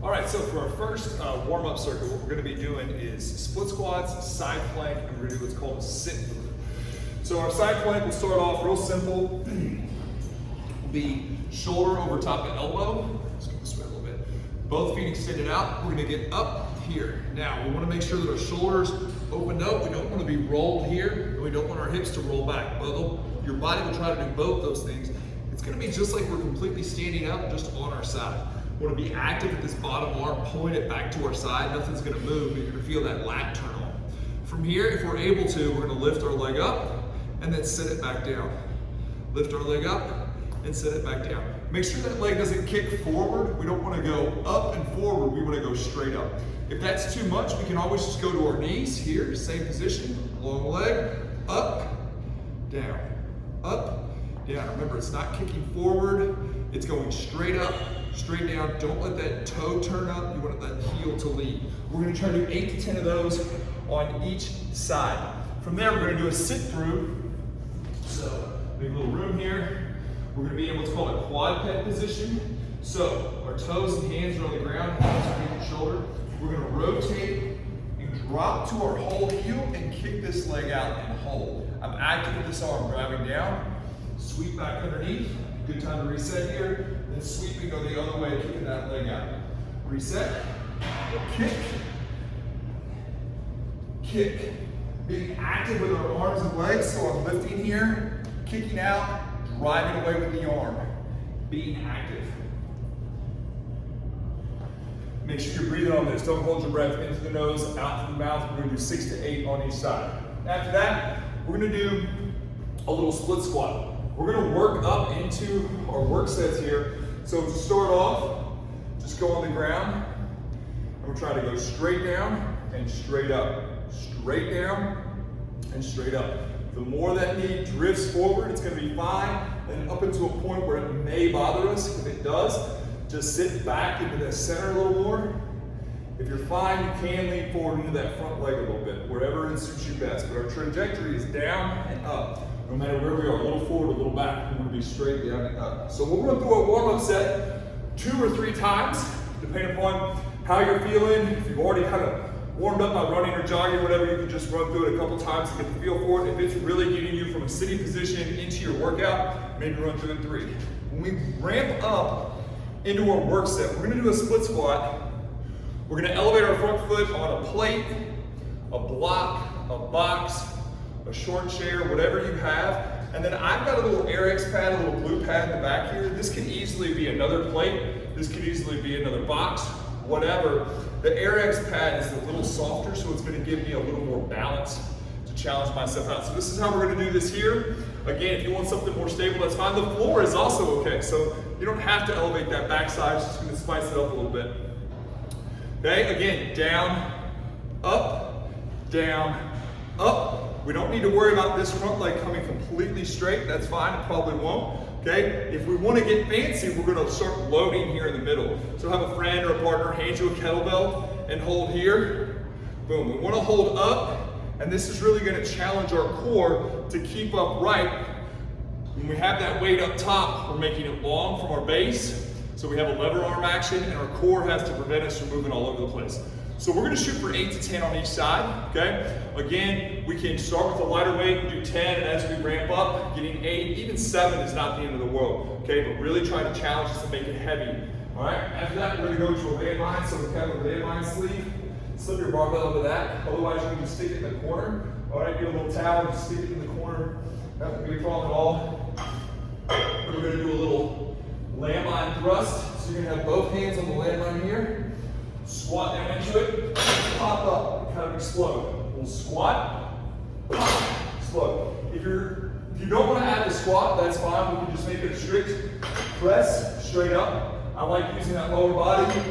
All right, so for our first warm-up circuit, what we're gonna be doing is split squats, side plank, and we're gonna do what's called a sit through. So our side plank will start off real simple. Will be shoulder over top of elbow. Let's get this way a little bit. Both feet extended out. We're gonna get up here. Now, we wanna make sure that our shoulders open up. We don't wanna be rolled here, and we don't want our hips to roll back. Although your body will try to do both those things, it's gonna be just like we're completely standing up, just on our side. We want to be active with this bottom arm, pulling it back to our side. Nothing's going to move, but you're going to feel that lat turn on. From here, if we're able to, we're going to lift our leg up and then set it back down. Lift our leg up and set it back down. Make sure that leg doesn't kick forward. We don't want to go up and forward. We want to go straight up. If that's too much, we can always just go to our knees here, same position, long leg, up, down, up, down. Remember, it's not kicking forward. It's going straight up, straight down. Don't let that toe turn up. You want that heel to lead. We're going to try to do 8 to 10 of those on each side. From there, we're going to do a sit through. So, make a little room here. We're going to be able to call it quadruped position. So, our toes and hands are on the ground, hands are on the shoulder. We're going to rotate and drop to our whole heel and kick this leg out and hold. I'm active with this arm, driving down, sweep back underneath. Good time to reset here. Then sweep and go the other way, kicking that leg out. Reset, kick, kick. Being active with our arms and legs, so I'm lifting here, kicking out, driving away with the arm. Being active. Make sure you're breathing on this. Don't hold your breath into the nose, out through the mouth. We're going to do 6 to 8 on each side. After that, we're going to do a little split squat. We're going to work up into our work sets here. So to start off, just go on the ground, and we're trying to go straight down and straight up. Straight down and straight up. The more that knee drifts forward, it's going to be fine, and up into a point where it may bother us. If it does, just sit back into the center a little more. If you're fine, you can lean forward into that front leg a little bit, wherever it suits you best. But our trajectory is down and up. No matter where we are, a little forward, a little back, we're going to be straight down and up. So we'll run through a warm-up set 2 or 3 times, depending upon how you're feeling. If you've already kind of warmed up by running or jogging or whatever, you can just run through it a couple times to get the feel for it. If it's really getting you from a sitting position into your workout, maybe run through it 3. When we ramp up into our work set, we're going to do a split squat. We're going to elevate our front foot on a plate, a block, a box, a short chair, whatever you have. And then I've got a little AirX pad, a little blue pad in the back here. This can easily be another plate. This could easily be another box, whatever. The AirX pad is a little softer, so it's going to give me a little more balance to challenge myself out. So this is how we're going to do this here. Again, if you want something more stable, that's fine. The floor is also okay, so you don't have to elevate that backside. It's just going to spice it up a little bit. Okay, again, down, up, up. We don't need to worry about this front leg coming completely straight. That's fine, it probably won't. Okay, if we want to get fancy, we're going to start loading here in the middle. So have a friend or a partner hand you a kettlebell and hold here. Boom, we want to hold up, and this is really going to challenge our core to keep upright. When we have that weight up top, we're making it long from our base. So we have a lever arm action, and our core has to prevent us from moving all over the place. So we're going to shoot for 8 to 10 on each side, okay? Again, we can start with a lighter weight, do 10, and as we ramp up, getting 8, even 7 is not the end of the world, okay? But really try to challenge us to make it heavy, all right? After that, we're going to go to a landmine, so we have a landmine sleeve. Slip your barbell over that, otherwise you can just stick it in the corner. All right, get a little towel and just stick it in the corner. That won't be a problem at all. We're going to do a little landmine thrust, so you're going to have both hands on the landmine here. Squat down into it, pop up, and kind of explode. We'll squat, pop, explode. If you don't want to add the squat, that's fine. We can just make it a strict press, straight up. I like using that lower body.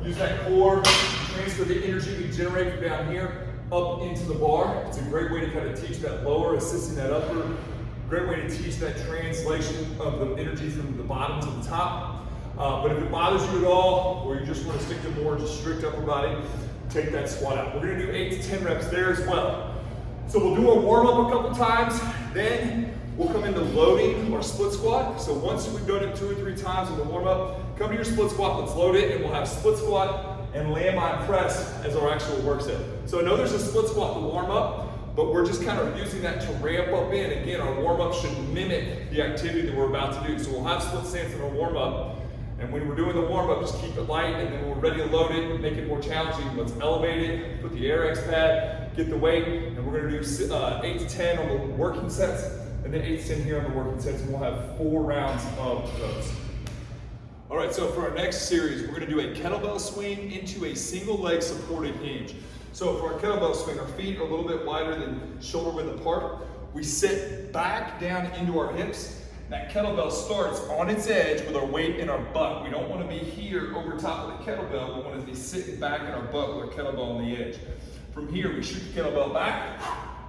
Use that core, transfer the energy we generate from down here up into the bar. It's a great way to kind of teach that lower, assisting that upper. Great way to teach that translation of the energy from the bottom to the top. But if it bothers you at all, or you just want to stick to more just strict upper body, take that squat out. We're going to do 8 to 10 reps there as well. So we'll do a warm up a couple times, then we'll come into loading our split squat. So once we've done it 2 or 3 times in the warm up, come to your split squat, let's load it, and we'll have split squat and landmine press as our actual work set. So I know there's a split squat to warm up, but we're just kind of using that to ramp up in. Again, our warm up should mimic the activity that we're about to do. So we'll have split stance in our warm up, and when we're doing the warm up, just keep it light, and then when we're ready to load it, make it more challenging, let's elevate it, put the Air X pad, get the weight, and we're gonna do 8 to 10 on the working sets, and then 8 to 10 here on the working sets, and we'll have 4 rounds of those. All right, so for our next series, we're gonna do a kettlebell swing into a single leg supported hinge. So for our kettlebell swing, our feet are a little bit wider than shoulder width apart. We sit back down into our hips. That kettlebell starts on its edge with our weight in our butt. We don't wanna be here over top of the kettlebell. We wanna be sitting back in our butt with our kettlebell on the edge. From here, we shoot the kettlebell back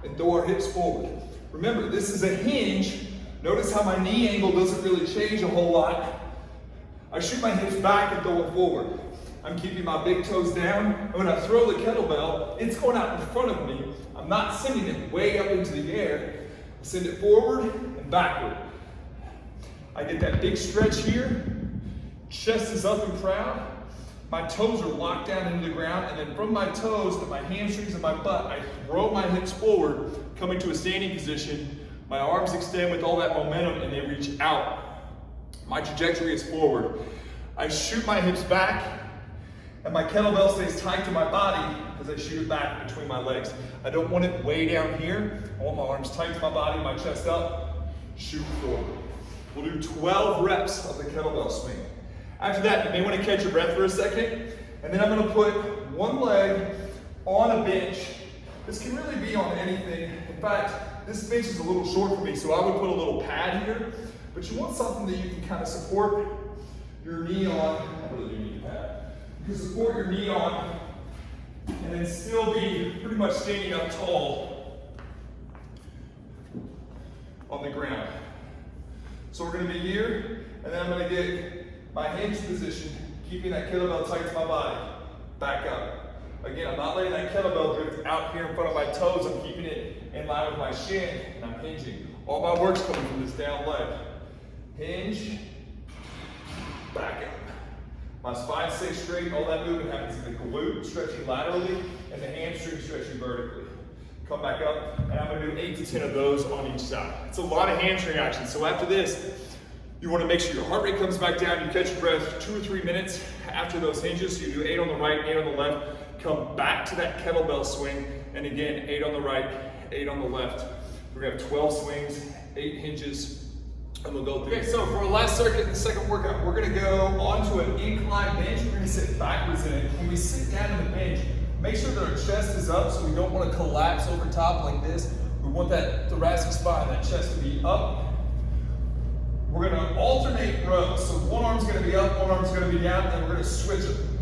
and throw our hips forward. Remember, this is a hinge. Notice how my knee angle doesn't really change a whole lot. I shoot my hips back and throw it forward. I'm keeping my big toes down, and when I throw the kettlebell, it's going out in front of me. I'm not sending it way up into the air. I send it forward and backward. I get that big stretch here. Chest is up and proud. My toes are locked down into the ground, and then from my toes to my hamstrings and my butt, I throw my hips forward, coming to a standing position. My arms extend with all that momentum, and they reach out. My trajectory is forward. I shoot my hips back, and my kettlebell stays tight to my body as I shoot it back between my legs. I don't want it way down here. I want my arms tight to my body, my chest up, shoot forward. We'll do 12 reps of the kettlebell swing. After that, you may want to catch your breath for a second, and then I'm going to put one leg on a bench. This can really be on anything. In fact, this bench is a little short for me, so I would put a little pad here. But you want something that you can kind of support your knee on. I really do need a pad. You can support your knee on and then still be pretty much standing up tall on the ground. So we're going to be here, and then I'm going to get my hinge position, keeping that kettlebell tight to my body. Back up. Again, I'm not letting that kettlebell drift out here in front of my toes. I'm keeping it in line with my shin, and I'm hinging. All my work's coming from this down leg. Hinge, back up. My spine stays straight. All that movement happens in the glute stretching laterally and the hamstring stretching vertically. Come back up, and I'm gonna do 8 to 10 of those on each side. It's a lot of hamstring action. So after this, you wanna make sure your heart rate comes back down. You catch your breath 2 or 3 minutes after those hinges. So you do 8 on the right, 8 on the left. Come back to that kettlebell swing. And again, 8 on the right, 8 on the left. We're gonna have 12 swings, 8 hinges, and we'll go through. Okay, so for our last circuit, the second workout, we're gonna go onto an incline bench. We're gonna sit backwards in it. When we sit down in the bench, make sure that our chest is up, so we don't wanna collapse over top like this. We want that thoracic spine, that chest to be up. We're gonna alternate rows. So one arm's gonna be up, one arm's gonna be down, and we're gonna switch them.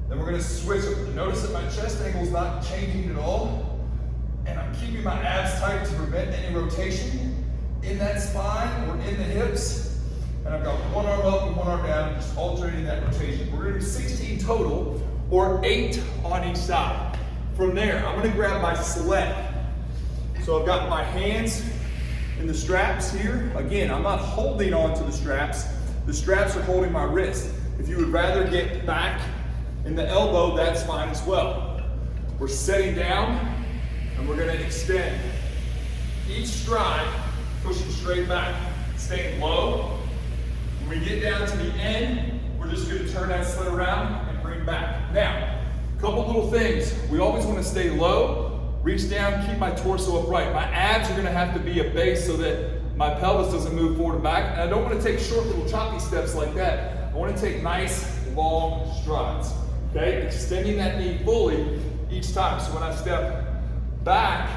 Then we're gonna switch them. Notice that my chest angle's not changing at all, and I'm keeping my abs tight to prevent any rotation in that spine or in the hips. And I've got one arm up and one arm down, just alternating that rotation. We're gonna do 16 total, or 8 on each side. From there, I'm gonna grab my sled. So I've got my hands in the straps here. Again, I'm not holding on to the straps. The straps are holding my wrist. If you would rather get back in the elbow, that's fine as well. We're setting down, and we're gonna extend. Each stride, pushing straight back, staying low. When we get down to the end, we're just gonna turn that sled around and bring back. Now, a couple little things. We always wanna stay low, reach down, keep my torso upright. My abs are gonna have to be a base so that my pelvis doesn't move forward and back. And I don't wanna take short little choppy steps like that. I wanna take nice, long strides, okay? Extending that knee fully each time. So when I step back,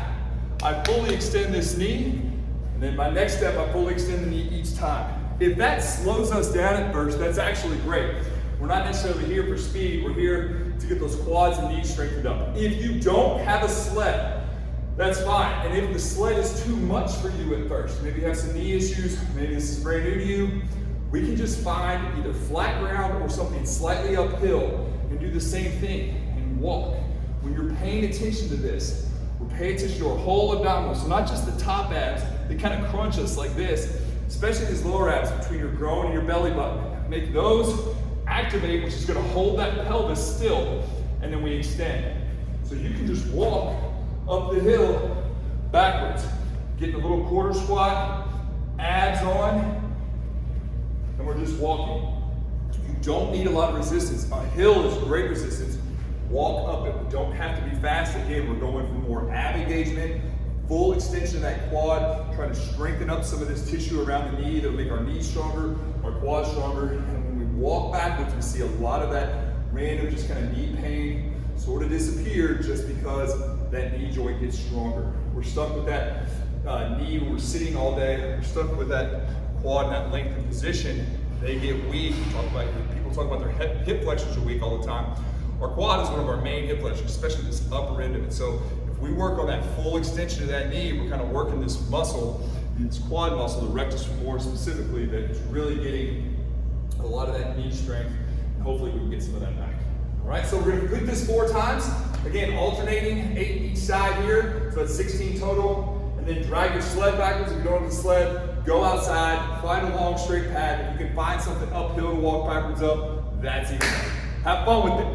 I fully extend this knee, and then my next step, I fully extend the knee each time. If that slows us down at first, that's actually great. We're not necessarily here for speed, we're here to get those quads and knees strengthened up. If you don't have a sled, that's fine. And if the sled is too much for you at first, maybe you have some knee issues, maybe this is brand new to you, we can just find either flat ground or something slightly uphill and do the same thing and walk. When you're paying attention to this, we're paying attention to our whole abdominal, so not just the top abs, they kind of crunch us like this, especially these lower abs between your groin and your belly button. make those activate, which is gonna hold that pelvis still, and then we extend. So you can just walk up the hill backwards. Getting a little quarter squat, abs on, and we're just walking. You don't need a lot of resistance. A hill is great resistance. Walk up it. We don't have to be fast. Again, we're going for more ab engagement, full extension of that quad, trying to strengthen up some of this tissue around the knee that'll make our knees stronger, our quads stronger. And when we walk backwards, we see a lot of that random just kind of knee pain sort of disappear just because that knee joint gets stronger. We're stuck with that knee when we're sitting all day. We're stuck with that quad in that lengthened position. They get weak. People talk about their hip flexors are weak all the time. Our quad is one of our main hip flexors, especially this upper end of it. So if we work on that full extension of that knee, we're kind of working this muscle, this quad muscle, the rectus femoris specifically, that is really getting a lot of that knee strength. And hopefully we can get some of that back. All right, so we're gonna complete this 4 times. Again, alternating 8 each side here, so that's 16 total. And then drag your sled backwards. If you don't have the sled, go outside, find a long straight path. If you can find something uphill to walk backwards up, that's even better. Have fun with it.